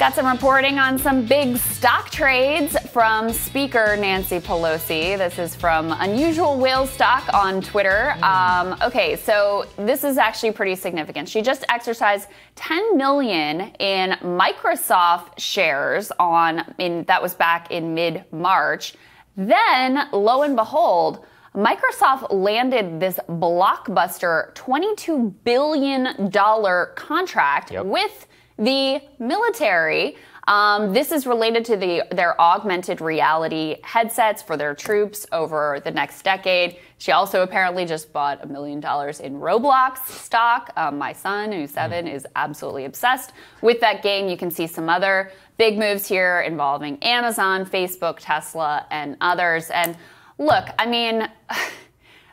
Got some reporting on some big stock trades from Speaker Nancy Pelosi. This is from Unusual Whale Stock on Twitter. Okay, so this is actually pretty significant. She just exercised 10 million in Microsoft shares that was back in mid-March. Then, lo and behold, Microsoft landed this blockbuster $22 billion contract with the military. This is related to their augmented reality headsets for their troops over the next decade. She also apparently just bought $1 million in Roblox stock. My son, who's 7, is absolutely obsessed with that game. You can see some other big moves here involving Amazon, Facebook, Tesla, and others. And look, I mean,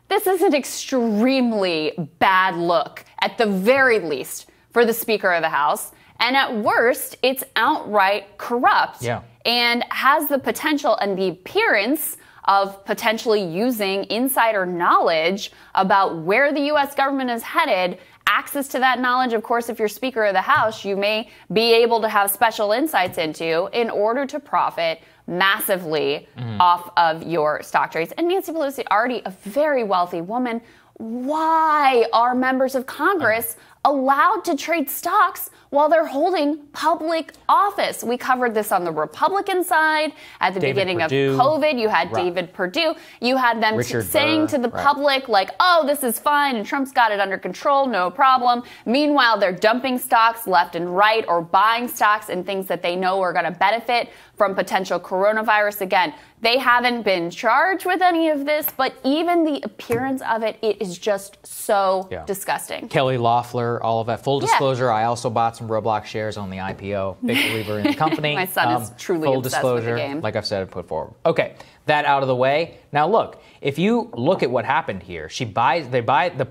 this is an extremely bad look, at the very least, for the Speaker of the House. And at worst, it's outright corrupt and has the potential and the appearance of potentially using insider knowledge about where the U.S. government is headed. Access to that knowledge, of course, if you're Speaker of the House, you may be able to have special insights into in order to profit massively off of your stock trades. And Nancy Pelosi, already a very wealthy woman. Why are members of Congress allowed to trade stocks while they're holding public office? We covered this on the Republican side at the beginning of COVID. You had David Perdue. You had them saying to the public, like, oh, this is fine and Trump's got it under control, no problem. Meanwhile, they're dumping stocks left and right or buying stocks in things that they know are going to benefit from potential coronavirus. Again, they haven't been charged with any of this, but even the appearance of it, it is just so disgusting. Kelly Loeffler, all of that. Full disclosure, I also bought some Roblox shares on the IPO. Big believer in the company. My son is truly obsessed with the game. Like I've said, put forward. Okay, that out of the way. Now look, if you look at what happened here, the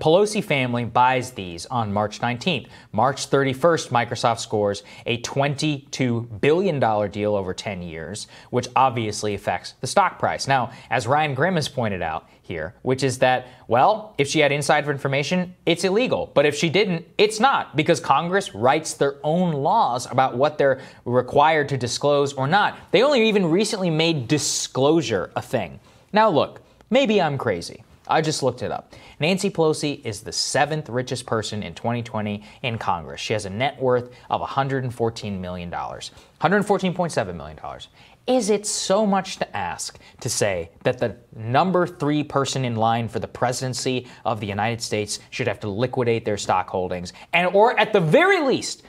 Pelosi family buys these on March 19th. March 31st, Microsoft scores a $22 billion deal over 10 years, which obviously affects the stock price. Now, as Ryan Grimm has pointed out here, which is that, well, if she had insider information, it's illegal. But if she didn't, it's not, because Congress writes their own laws about what they're required to disclose or not. They only even recently made disclosure a thing. Now look, maybe I'm crazy. I just looked it up. Nancy Pelosi is the 7th richest person in 2020 in Congress. She has a net worth of $114 million, $114.7 million. Is it so much to ask to say that the number 3 person in line for the presidency of the United States should have to liquidate their stock holdings or at the very least,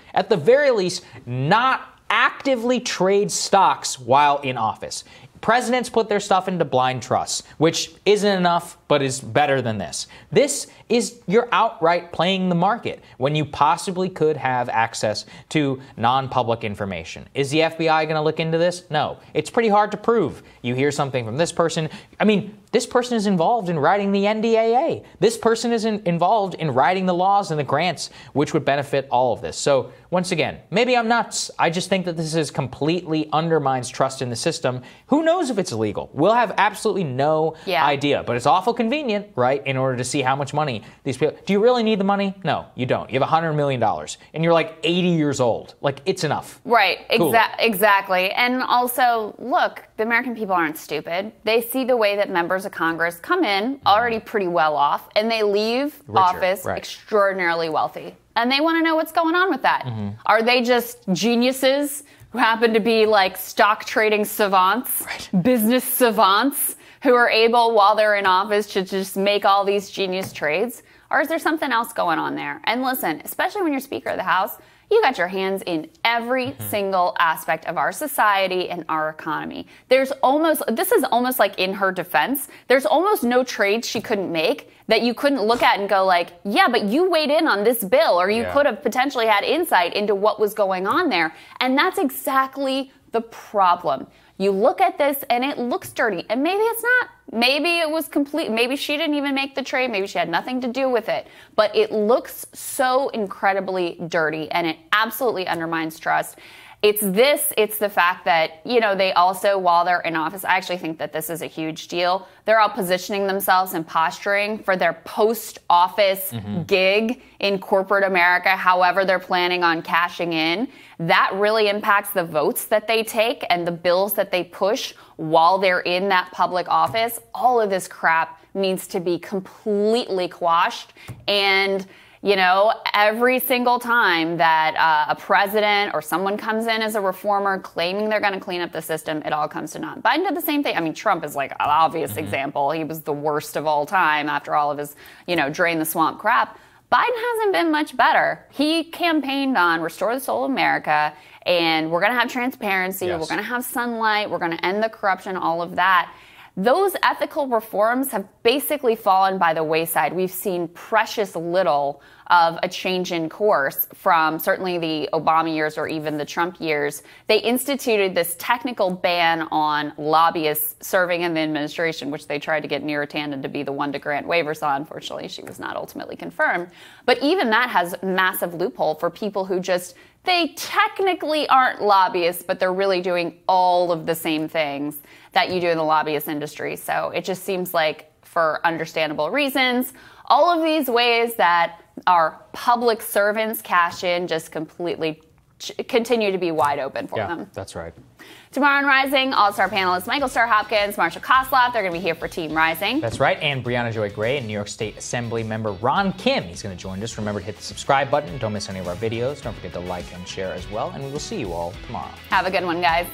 not actively trade stocks while in office? Presidents put their stuff into blind trusts, which isn't enough, but is better than this. This is you're outright playing the market when you possibly could have access to non-public information. Is the FBI going to look into this? No. It's pretty hard to prove. You hear something from this person. I mean, this person is involved in writing the NDAA. This person is involved in writing the laws and the grants, which would benefit all of this. So once again, maybe I'm nuts. I just think that this is completely undermines trust in the system. Who knows if it's illegal? We'll have absolutely no idea, but it's awful convenient, right, in order to see how much money these people... Do you really need the money? No, you don't. You have $100 million, and you're like 80 years old. Like, it's enough. Right, cool. Exactly. And also, look, the American people aren't stupid. They see the way that members of Congress come in already pretty well off, and they leave office extraordinarily wealthy. And they want to know what's going on with that. Are they just geniuses who happen to be like stock trading savants, business savants, who are able, while they're in office, to just make all these genius trades? Or is there something else going on there? And listen, especially when you're Speaker of the House, you got your hands in every single aspect of our society and our economy. This is almost like in her defense, there's almost no trades she couldn't make that you couldn't look at and go like, yeah, but you weighed in on this bill, or you could have potentially had insight into what was going on there. And that's exactly the problem. You look at this and it looks dirty, and maybe it's not. Maybe it was complete. Maybe she didn't even make the trade. Maybe she had nothing to do with it. But it looks so incredibly dirty, and it absolutely undermines trust. It's the fact that, they also, while they're in office, I actually think that this is a huge deal. They're all positioning themselves and posturing for their post-office gig in corporate America, however they're planning on cashing in. That really impacts the votes that they take and the bills that they push while they're in that public office. All of this crap needs to be completely quashed. And every single time that a president or someone comes in as a reformer claiming they're going to clean up the system, it all comes to naught. Biden did the same thing. I mean, Trump is like an obvious example. He was the worst of all time after all of his, drain the swamp crap. Biden hasn't been much better. He campaigned on restore the soul of America, and we're going to have transparency. Yes. We're going to have sunlight. We're going to end the corruption, all of that. Those ethical reforms have basically fallen by the wayside. We've seen precious little of a change in course from certainly the Obama years or even the Trump years. They instituted this technical ban on lobbyists serving in the administration, which they tried to get Neera Tanden to be the one to grant waivers on. Unfortunately, she was not ultimately confirmed. But even that has massive loophole for people who they technically aren't lobbyists, but they're really doing all of the same things that you do in the lobbyist industry. So it just seems like, for understandable reasons, all of these ways that our public servants cash in just completely continue to be wide open for them. That's right. Tomorrow on Rising, All-Star panelists Michael Starr Hopkins, Marsha Kosloff, they're going to be here for Team Rising. That's right, and Brianna Joy Gray and New York State Assembly member Ron Kim. He's going to join us. Remember to hit the subscribe button. Don't miss any of our videos. Don't forget to like and share as well, and we will see you all tomorrow. Have a good one, guys.